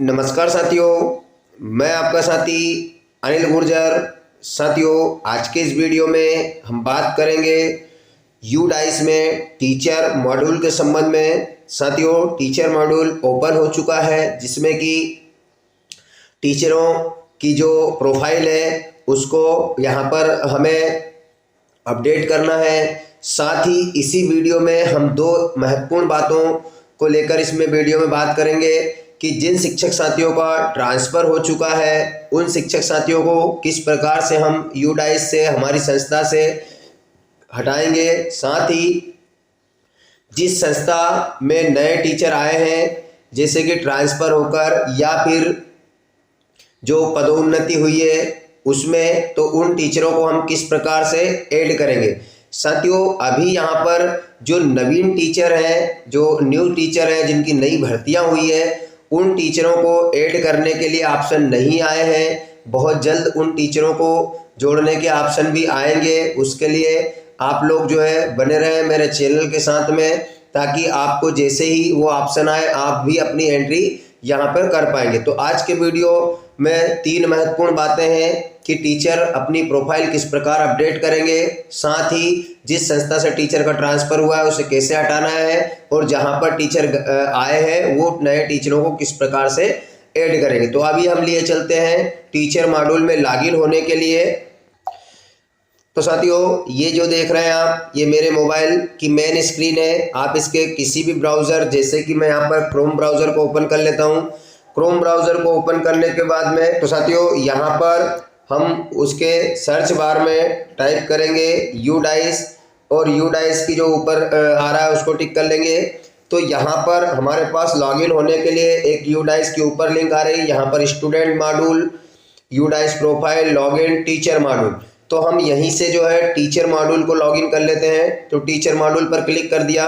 नमस्कार साथियों, मैं आपका साथी अनिल गुर्जर। साथियों, आज के इस वीडियो में हम बात करेंगे यूडाइस में टीचर मॉड्यूल के संबंध में। साथियों, टीचर मॉड्यूल ओपन हो चुका है, जिसमें कि टीचरों की जो प्रोफाइल है उसको यहाँ पर हमें अपडेट करना है। साथ ही इसी वीडियो में हम दो महत्वपूर्ण बातों को लेकर इसमें वीडियो में बात करेंगे कि जिन शिक्षक साथियों का ट्रांसफ़र हो चुका है उन शिक्षक साथियों को किस प्रकार से हम यूडाइस से, हमारी संस्था से हटाएंगे। साथ ही जिस संस्था में नए टीचर आए हैं, जैसे कि ट्रांसफ़र होकर या फिर जो पदोन्नति हुई है उसमें, तो उन टीचरों को हम किस प्रकार से ऐड करेंगे। साथियों, अभी यहाँ पर जो नवीन टीचर हैं, जो न्यू टीचर हैं, जिनकी नई भर्तियाँ हुई है, उन टीचरों को ऐड करने के लिए ऑप्शन नहीं आए हैं। बहुत जल्द उन टीचरों को जोड़ने के ऑप्शन भी आएंगे। उसके लिए आप लोग जो है बने रहें मेरे चैनल के साथ में, ताकि आपको जैसे ही वो ऑप्शन आए आप भी अपनी एंट्री यहाँ पर कर पाएंगे। तो आज के वीडियो में तीन महत्वपूर्ण बातें हैं कि टीचर अपनी प्रोफाइल किस प्रकार अपडेट करेंगे, साथ ही जिस संस्था से टीचर का ट्रांसफ़र हुआ है उसे कैसे हटाना है, और जहां पर टीचर आए हैं वो नए टीचरों को किस प्रकार से ऐड करेंगे। तो अभी हम लिए चलते हैं टीचर मॉड्यूल में लॉगिन होने के लिए। तो साथियों, ये जो देख रहे हैं आप, ये मेरे मोबाइल की मेन स्क्रीन है। आप इसके किसी भी ब्राउज़र, जैसे कि मैं यहाँ पर क्रोम ब्राउज़र को ओपन कर लेता हूँ। क्रोम ब्राउज़र को ओपन करने के बाद में तो साथियों यहाँ पर हम उसके सर्च बार में टाइप करेंगे यूडाइस, और यूडाइस की जो ऊपर आ रहा है उसको टिक कर लेंगे। तो यहाँ पर हमारे पास लॉगिन होने के लिए एक यूडाइस के ऊपर लिंक आ रही है, यहाँ पर student module, UDISE profile, login, teacher module. तो हम यहीं से जो है टीचर मॉड्यूल को लॉगिन कर लेते हैं। तो टीचर मॉड्यूल पर क्लिक कर दिया।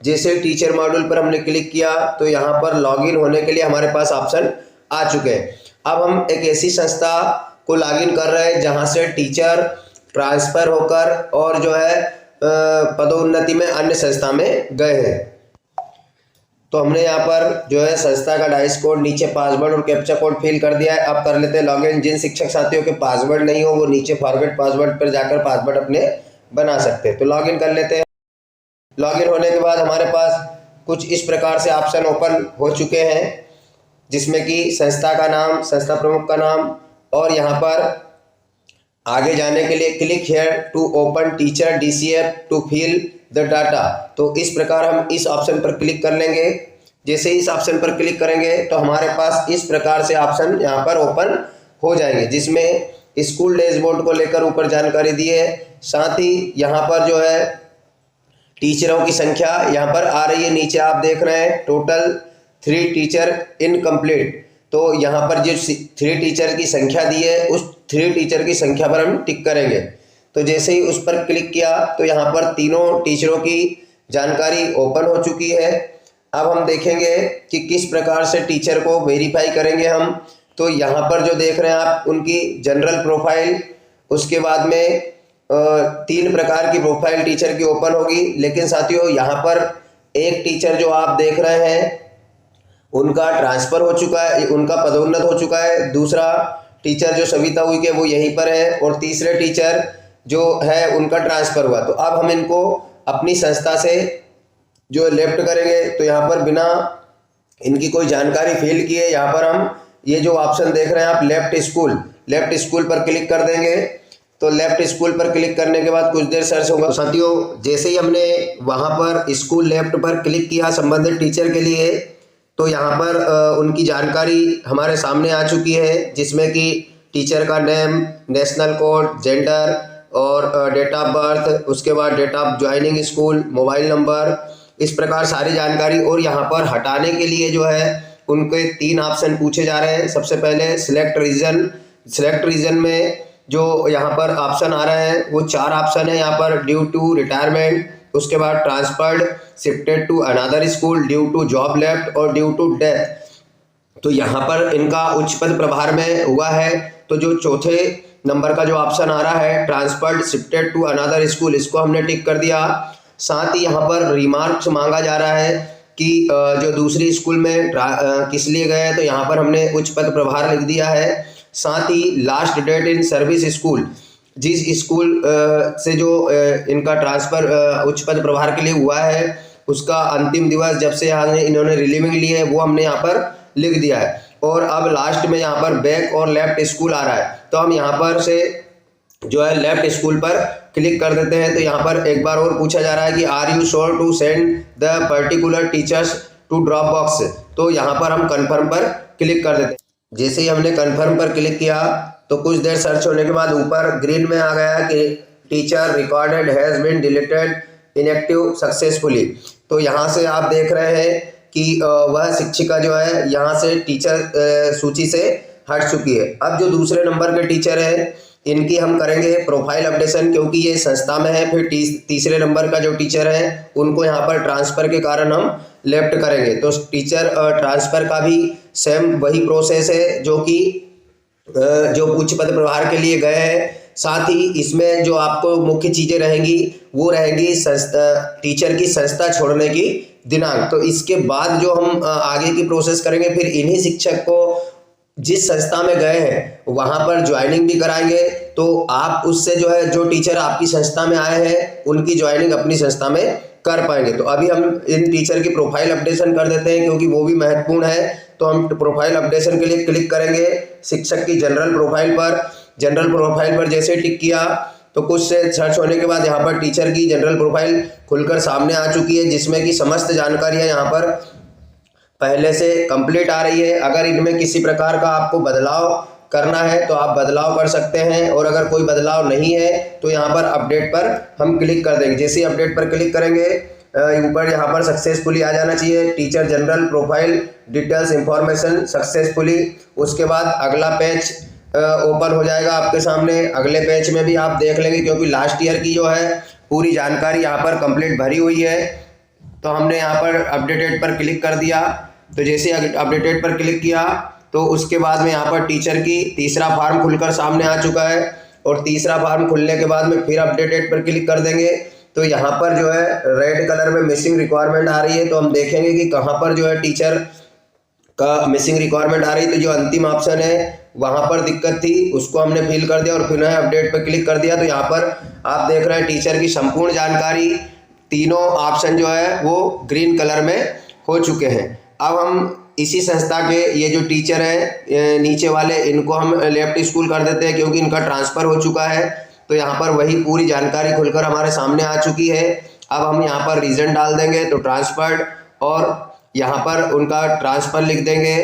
जैसे टीचर मॉड्यूल पर हमने क्लिक किया तो यहाँ पर लॉगिन होने के लिए हमारे पास ऑप्शन आ चुके हैं। अब हम एक ऐसी संस्था को लॉगिन कर रहे हैं जहाँ से टीचर ट्रांसफ़र होकर और जो है पदोन्नति में अन्य संस्था में गए हैं। तो हमने यहाँ पर जो है संस्था का डाइस कोड, नीचे पासवर्ड और कैप्चा कोड फिल कर दिया है। अब कर लेते हैं लॉगिन। जिन शिक्षक साथियों के पासवर्ड नहीं हो वो नीचे फॉरगेट पासवर्ड पर जाकर पासवर्ड अपने बना सकते हैं। तो लॉगिन कर लेते हैं। लॉगिन होने के बाद हमारे पास कुछ इस प्रकार से ऑप्शन ओपन हो चुके हैं, जिसमें कि संस्था का नाम, संस्था प्रमुख का नाम, और यहाँ पर आगे जाने के लिए click here to open teacher DCF to fill the data. तो इस प्रकार हम इस ऑप्शन पर क्लिक कर लेंगे। जैसे ही इस ऑप्शन पर क्लिक करेंगे तो हमारे पास इस प्रकार से ऑप्शन यहाँ पर ओपन हो जाएंगे, जिसमें स्कूल डैशबोर्ड को लेकर ऊपर जानकारी दी है। साथ ही यहाँ पर जो है टीचरों की संख्या यहाँ पर आ रही है। नीचे आप देख रहे हैं टोटल 3 टीचर इनकम्प्लीट। तो यहाँ पर जो 3 टीचर की संख्या दी है उस 3 टीचर की संख्या पर हम टिक करेंगे। तो जैसे ही उस पर क्लिक किया तो यहाँ पर तीनों टीचरों की जानकारी ओपन हो चुकी है। अब हम देखेंगे कि किस प्रकार से टीचर को वेरीफाई करेंगे हम। तो यहाँ पर जो देख रहे हैं आप, उनकी जनरल प्रोफाइल, उसके बाद में 3 प्रकार की प्रोफाइल टीचर की ओपन होगी। लेकिन साथियों, यहाँ पर एक टीचर जो आप देख रहे हैं उनका ट्रांसफ़र हो चुका है, उनका पदोन्नत हो चुका है। दूसरा टीचर जो सविता हुई के वो यहीं पर है, और तीसरे टीचर जो है उनका ट्रांसफ़र हुआ। तो अब हम इनको अपनी संस्था से जो लेफ्ट करेंगे, तो यहाँ पर बिना इनकी कोई जानकारी फिल किए यहाँ पर हम ये जो ऑप्शन देख रहे हैं आप, लेफ्ट स्कूल पर क्लिक कर देंगे। तो लेफ्ट स्कूल पर क्लिक करने के बाद कुछ देर सर्च होगा। तो साथियों, जैसे ही हमने वहाँ पर स्कूल लेफ्ट पर क्लिक किया संबंधित टीचर के लिए, तो यहाँ पर उनकी जानकारी हमारे सामने आ चुकी है, जिसमें कि टीचर का नेम, नेशनल कोड, जेंडर और डेट ऑफ बर्थ, उसके बाद date of joining school, mobile number, इस प्रकार सारी जानकारी। और यहाँ पर हटाने के लिए जो है उनके 3 ऑप्शन पूछे जा रहे हैं। सबसे पहले सिलेक्ट रीजन में जो यहाँ पर ऑप्शन आ रहे हैं वो 4 ऑप्शन है यहाँ पर। ड्यू टू रिटायरमेंट, उसके बाद transferred, shifted to another school, due to job left और ड्यू टू डेथ। तो यहाँ पर इनका उच्च पद प्रभार में हुआ है। तो जो चौथे नंबर का जो ऑप्शन आ रहा है transferred, shifted to another school, इसको हमने टिक कर दिया। साथ ही यहाँ पर रिमार्क्स मांगा जा रहा है कि जो दूसरी स्कूल में किस लिए गए हैं, तो यहाँ पर हमने उच्च पद प्रभार लिख दिया है। साथ ही last date in service school, जिस स्कूल से जो इनका ट्रांसफ़र उच्च पद प्रभार के लिए हुआ है उसका अंतिम दिवस जब से यहाँ इन्होंने रिलीविंग ली है वो हमने यहाँ पर लिख दिया है। और अब लास्ट में यहाँ पर बैक और लेफ्ट स्कूल आ रहा है, तो हम यहाँ पर से जो है लेफ्ट स्कूल पर क्लिक कर देते हैं। तो यहाँ पर एक बार और पूछा जा रहा है कि are you sure to send the particular teachers to drop box, तो यहाँ पर हम कन्फर्म पर क्लिक कर देते हैं। जैसे ही हमने कन्फर्म पर क्लिक किया तो कुछ देर सर्च होने के बाद ऊपर ग्रीन में आ गया कि teacher recorded has been deleted inactive successfully. तो यहाँ से आप देख रहे हैं कि वह शिक्षिका जो है यहाँ से टीचर सूची से हट चुकी है। अब जो दूसरे नंबर के टीचर हैं इनकी हम करेंगे प्रोफाइल अपडेशन, क्योंकि ये संस्था में है। फिर तीसरे नंबर का जो टीचर है उनको यहाँ पर ट्रांसफ़र के कारण हम लेफ्ट करेंगे। तो टीचर ट्रांसफ़र का भी सेम वही प्रोसेस है जो कि जो उच्च पद प्रभार के लिए गए हैं। साथ ही इसमें जो आपको मुख्य चीज़ें रहेंगी वो रहेंगी टीचर की संस्था छोड़ने की दिनांक। तो इसके बाद जो हम आगे की प्रोसेस करेंगे, फिर इन्हीं शिक्षक को जिस संस्था में गए हैं वहाँ पर ज्वाइनिंग भी कराएंगे। तो आप उससे जो है जो टीचर आपकी संस्था में आए हैं उनकी ज्वाइनिंग अपनी संस्था में कर पाएंगे। तो अभी हम इन टीचर की प्रोफाइल अपडेशन कर देते हैं क्योंकि वो भी महत्वपूर्ण है। तो हम प्रोफाइल अपडेशन के लिए क्लिक करेंगे शिक्षक की जनरल प्रोफाइल पर। जनरल प्रोफाइल पर जैसे टिक किया तो कुछ से सर्च होने के बाद यहाँ पर टीचर की जनरल प्रोफाइल खुलकर सामने आ चुकी है, जिसमें कि समस्त जानकारियाँ यहाँ पर पहले से कंप्लीट आ रही है। अगर इनमें किसी प्रकार का आपको बदलाव करना है तो आप बदलाव कर सकते हैं, और अगर कोई बदलाव नहीं है तो यहाँ पर अपडेट पर हम क्लिक कर देंगे। जैसे ही अपडेट पर क्लिक करेंगे ऊपर यहाँ पर सक्सेसफुली आ जाना चाहिए teacher general profile details information successfully. उसके बाद अगला पेज ओपन हो जाएगा आपके सामने। अगले पेज में भी आप देख लेंगे क्योंकि लास्ट ईयर की जो है पूरी जानकारी यहाँ पर कंप्लीट भरी हुई है। तो हमने यहाँ पर अपडेटेड पर क्लिक कर दिया। तो जैसे अपडेटेड पर क्लिक किया तो उसके बाद में यहाँ पर टीचर की तीसरा फॉर्म खुलकर सामने आ चुका है, और तीसरा फॉर्म खुलने के बाद में फिर अपडेटेड पर क्लिक कर देंगे। तो यहाँ पर जो है रेड कलर में मिसिंग रिक्वायरमेंट आ रही है, तो हम देखेंगे कि कहाँ पर जो है टीचर का मिसिंग रिक्वायरमेंट आ रही है। तो जो अंतिम ऑप्शन है वहाँ पर दिक्कत थी, उसको हमने फिल कर दिया और फिर अपडेट पर क्लिक कर दिया। तो यहाँ पर आप देख रहे हैं टीचर की संपूर्ण जानकारी, तीनों ऑप्शन जो है वो ग्रीन कलर में हो चुके हैं। अब हम इसी संस्था के ये जो टीचर है नीचे वाले, इनको हम लेफ्ट स्कूल कर देते हैं क्योंकि इनका ट्रांसफ़र हो चुका है। तो यहाँ पर वही पूरी जानकारी खुलकर हमारे सामने आ चुकी है। अब हम यहाँ पर रीज़न डाल देंगे तो ट्रांसफर्ड, और यहाँ पर उनका ट्रांसफ़र लिख देंगे।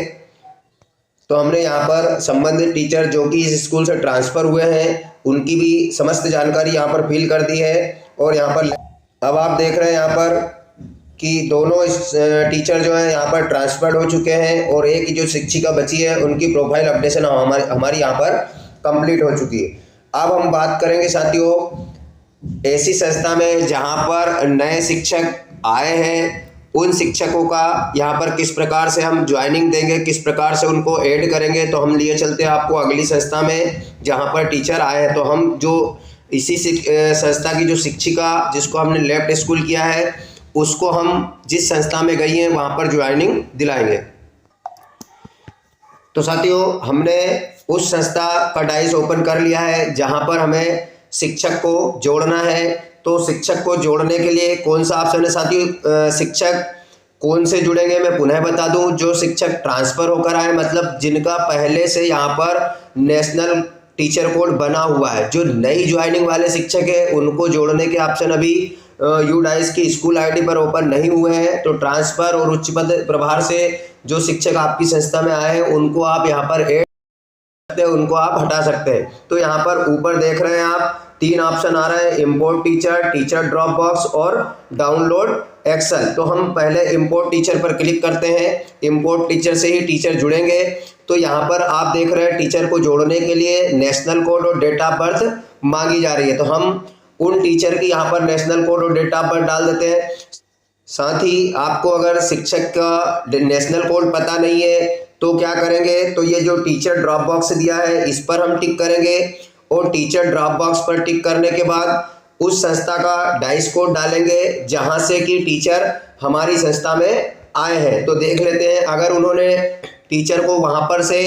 तो हमने यहाँ पर संबंधित टीचर जो कि इस स्कूल से ट्रांसफ़र हुए हैं उनकी भी समस्त जानकारी यहाँ पर फिल कर दी है। और यहाँ पर अब आप देख रहे हैं यहाँ पर कि दोनों टीचर जो है यहाँ पर ट्रांसफर्ड हो चुके हैं, और एक ही जो शिक्षिका बची है उनकी प्रोफाइल अपडेशन हमारी यहाँ पर कंप्लीट हो चुकी है। अब हम बात करेंगे साथियों ऐसी संस्था में जहाँ पर नए शिक्षक आए हैं, उन शिक्षकों का यहाँ पर किस प्रकार से हम ज्वाइनिंग देंगे, किस प्रकार से उनको ऐड करेंगे। तो हम लिए चलते हैं आपको अगली संस्था में जहाँ पर टीचर आए हैं। तो हम जो इसी संस्था की जो शिक्षिका जिसको हमने लेफ्ट स्कूल किया है उसको हम जिस संस्था में गई हैं वहाँ पर ज्वाइनिंग दिलाएंगे। तो साथियों हमने उस संस्था का डाइस ओपन कर लिया है जहाँ पर हमें शिक्षक को जोड़ना है। तो शिक्षक को जोड़ने के लिए कौन सा ऑप्शन है साथियों, शिक्षक कौन से जुड़ेंगे मैं पुनः बता दूं, जो शिक्षक ट्रांसफ़र होकर आए, मतलब जिनका पहले से यहाँ पर नेशनल टीचर कोड बना हुआ है। जो नई ज्वाइनिंग वाले शिक्षक है उनको जोड़ने के ऑप्शन अभी यूडाइस की स्कूल आईडी पर ओपन नहीं हुए हैं। तो ट्रांसफ़र और उच्च पद प्रभार से जो शिक्षक आपकी संस्था में आए हैं उनको आप यहाँ पर ऐड सकते हैं, उनको आप हटा सकते हैं। तो यहाँ पर ऊपर देख रहे हैं आप तीन ऑप्शन आ रहा है, import teacher, teacher drop box और डाउनलोड एक्सेल। तो हम पहले इंपोर्ट टीचर पर क्लिक करते हैं। इंपोर्ट टीचर से ही टीचर जुड़ेंगे। तो यहाँ पर आप देख रहे हैं टीचर को जोड़ने के लिए नेशनल कोड और डेट ऑफ बर्थ मांगी जा रही है। तो हम उन टीचर की यहाँ पर नेशनल कोड और डेट ऑफ बर्थ डाल देते हैं। साथ ही आपको अगर शिक्षक का नेशनल कोड पता नहीं है तो क्या करेंगे, तो ये जो टीचर ड्रॉप बॉक्स दिया है इस पर हम टिक करेंगे, और टीचर ड्रॉप बॉक्स पर टिक करने के बाद उस संस्था का डाइस कोड डालेंगे जहां से कि टीचर हमारी संस्था में आए हैं। तो देख लेते हैं, अगर उन्होंने टीचर को वहाँ पर से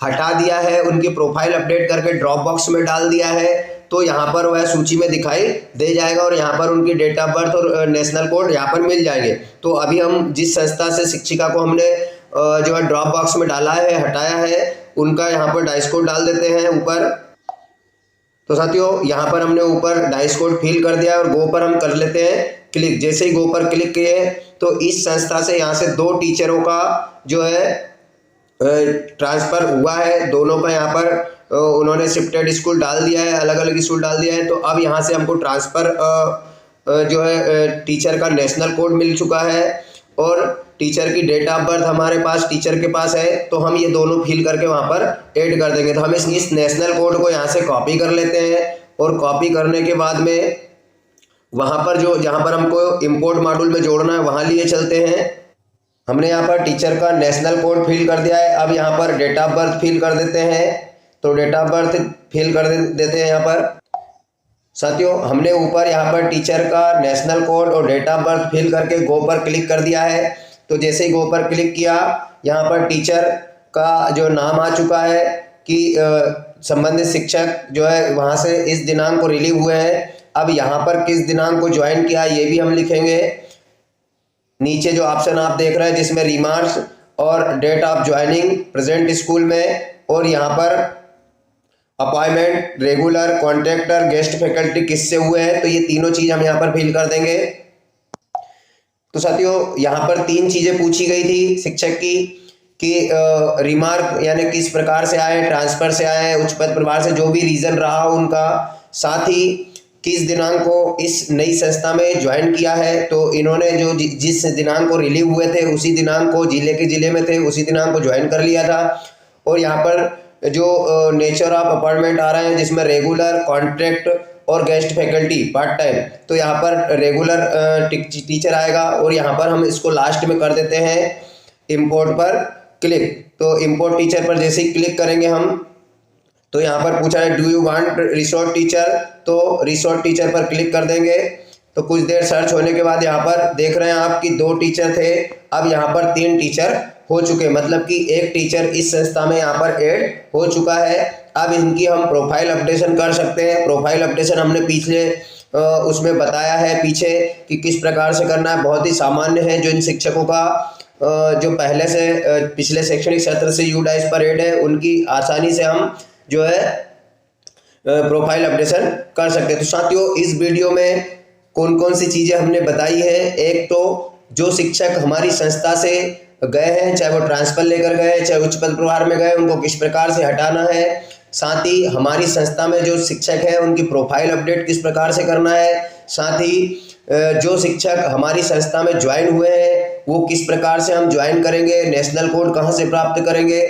हटा दिया है, उनकी प्रोफाइल अपडेट करके ड्रॉप बॉक्स में डाल दिया है, तो यहाँ पर वह सूची में दिखाई दे जाएगा और यहाँ पर उनकी डेट ऑफ बर्थ और नेशनल कोड यहाँ पर मिल जाएंगे। तो अभी हम जिस संस्था से शिक्षिका को हमने जो है ड्रॉप बॉक्स में डाला है, हटाया है, उनका यहाँ पर डाइस कोड डाल देते हैं ऊपर। तो साथियों यहाँ पर हमने ऊपर डाइस कोड फिल कर दिया और गो पर हम कर लेते हैं क्लिक। जैसे ही गो पर क्लिक किए तो इस संस्था से यहाँ से 2 टीचरों का जो है ट्रांसफ़र हुआ है। दोनों का यहाँ पर उन्होंने शिफ्टेड स्कूल डाल दिया है, अलग अलग स्कूल डाल दिया है। तो अब यहाँ से हमको ट्रांसफ़र जो है टीचर का नेशनल कोड मिल चुका है और टीचर की डेट ऑफ बर्थ हमारे पास टीचर के पास है। तो हम ये दोनों फिल करके वहाँ पर ऐड कर देंगे। तो हम इस नेशनल कोड को यहाँ से कॉपी कर लेते हैं और कॉपी करने के बाद में वहाँ पर जहाँ पर हमको इंपोर्ट मॉड्यूल में जोड़ना है वहाँ लिए चलते हैं। हमने यहाँ पर टीचर का नेशनल कोड फिल कर दिया है। अब यहाँ पर डेट ऑफ बर्थ फिल कर देते हैं। तो डेट ऑफ बर्थ फिल कर देते हैं यहाँ पर। साथियों हमने ऊपर यहाँ पर टीचर का नेशनल कोड और डेट ऑफ बर्थ फिल करके गो पर क्लिक कर दिया है। तो जैसे ही गो पर क्लिक किया, यहाँ पर टीचर का जो नाम आ चुका है कि संबंधित शिक्षक जो है वहाँ से इस दिनांक को रिलीव हुए हैं। अब यहाँ पर किस दिनांक को ज्वाइन किया ये भी हम लिखेंगे। नीचे जो ऑप्शन आप देख रहे हैं जिसमें रिमार्क्स और date of joining present school में, और यहाँ पर appointment, regular, contractor, guest faculty किससे हुए हैं, तो ये तीनों चीज़ हम यहाँ पर फिल कर देंगे। तो साथियों यहाँ पर 3 चीज़ें पूछी गई थी शिक्षक की कि रिमार्क यानी किस प्रकार से आए, ट्रांसफ़र से आए, उच्च पद प्रभार से, जो भी रीज़न रहा उनका, साथ ही किस दिनांक को इस नई संस्था में ज्वाइन किया है। तो इन्होंने जो जिस दिनांक को रिलीव हुए थे उसी दिनांक को जिले में थे, उसी दिनांक को ज्वाइन कर लिया था। और यहाँ पर जो नेचर ऑफ अपॉइंटमेंट आ रहे हैं जिसमें रेगुलर, कॉन्ट्रैक्ट और गेस्ट फैकल्टी पार्ट टाइम, तो यहाँ पर रेगुलर टीचर आएगा और यहाँ पर हम इसको लास्ट में कर देते हैं इंपोर्ट पर क्लिक। तो इंपोर्ट टीचर पर जैसे ही क्लिक करेंगे हम, तो यहाँ पर पूछा है do you want resource teacher, तो रिसोर्स टीचर पर क्लिक कर देंगे। तो कुछ देर सर्च होने के बाद यहाँ पर देख रहे हैं आप कि 2 टीचर थे, अब यहाँ पर 3 टीचर हो चुके, मतलब कि 1 टीचर इस संस्था में यहाँ पर ऐड हो चुका है। अब इनकी हम प्रोफाइल अपडेशन कर सकते हैं। प्रोफाइल अपडेशन हमने पिछले उसमें बताया है पीछे कि किस प्रकार से करना है, बहुत ही सामान्य है। जो इन शिक्षकों का जो पहले से पिछले शैक्षणिक सत्र से यूडाइस पर ऐड है, उनकी आसानी से हम जो है प्रोफाइल अपडेशन कर सकते हैं। तो साथियों इस वीडियो में कौन कौन सी चीज़ें हमने बताई है, एक तो जो शिक्षक हमारी संस्था से गए हैं, चाहे वो ट्रांसफ़र लेकर गए, चाहे उच्च पद प्रभार में गए, उनको किस प्रकार से हटाना है, साथ ही हमारी संस्था में जो शिक्षक हैं उनकी प्रोफाइल अपडेट किस प्रकार से करना है, साथ ही जो शिक्षक हमारी संस्था में ज्वाइन हुए हैं वो किस प्रकार से हम ज्वाइन करेंगे, नेशनल कोड कहाँ से प्राप्त करेंगे,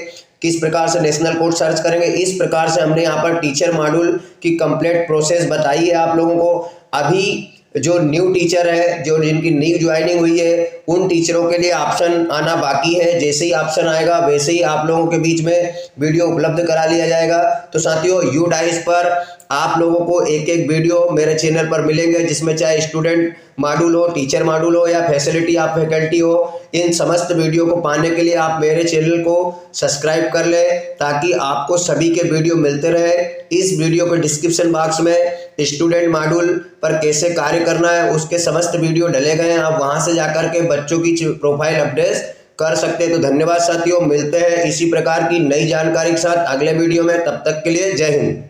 किस प्रकार से नेशनल कोड सर्च करेंगे। इस प्रकार से हमने यहाँ पर टीचर मॉड्यूल की कंप्लीट प्रोसेस बताई है आप लोगों को। अभी जो न्यू टीचर है, जो जिनकी न्यू ज्वाइनिंग हुई है, उन टीचरों के लिए ऑप्शन आना बाकी है। जैसे ही ऑप्शन आएगा वैसे ही आप लोगों के बीच में वीडियो उपलब्ध करा लिया जाएगा। तो साथियों यूडाइस पर आप लोगों को एक एक वीडियो मेरे चैनल पर मिलेंगे, जिसमें चाहे स्टूडेंट मॉड्यूल हो, टीचर मॉड्यूल हो या फैसिलिटी ऑफ फैकल्टी हो, इन समस्त वीडियो को पाने के लिए आप मेरे चैनल को सब्सक्राइब कर लें ताकि आपको सभी के वीडियो मिलते रहे। इस वीडियो के डिस्क्रिप्शन बॉक्स में स्टूडेंट मॉड्यूल पर कैसे कार्य करना है उसके समस्त वीडियो डले गए हैं, आप वहां से जाकर के बच्चों की प्रोफाइल अपडेट कर सकते हैं। तो धन्यवाद साथियों, मिलते हैं इसी प्रकार की नई जानकारी के साथ अगले वीडियो में। तब तक के लिए जय हिंद।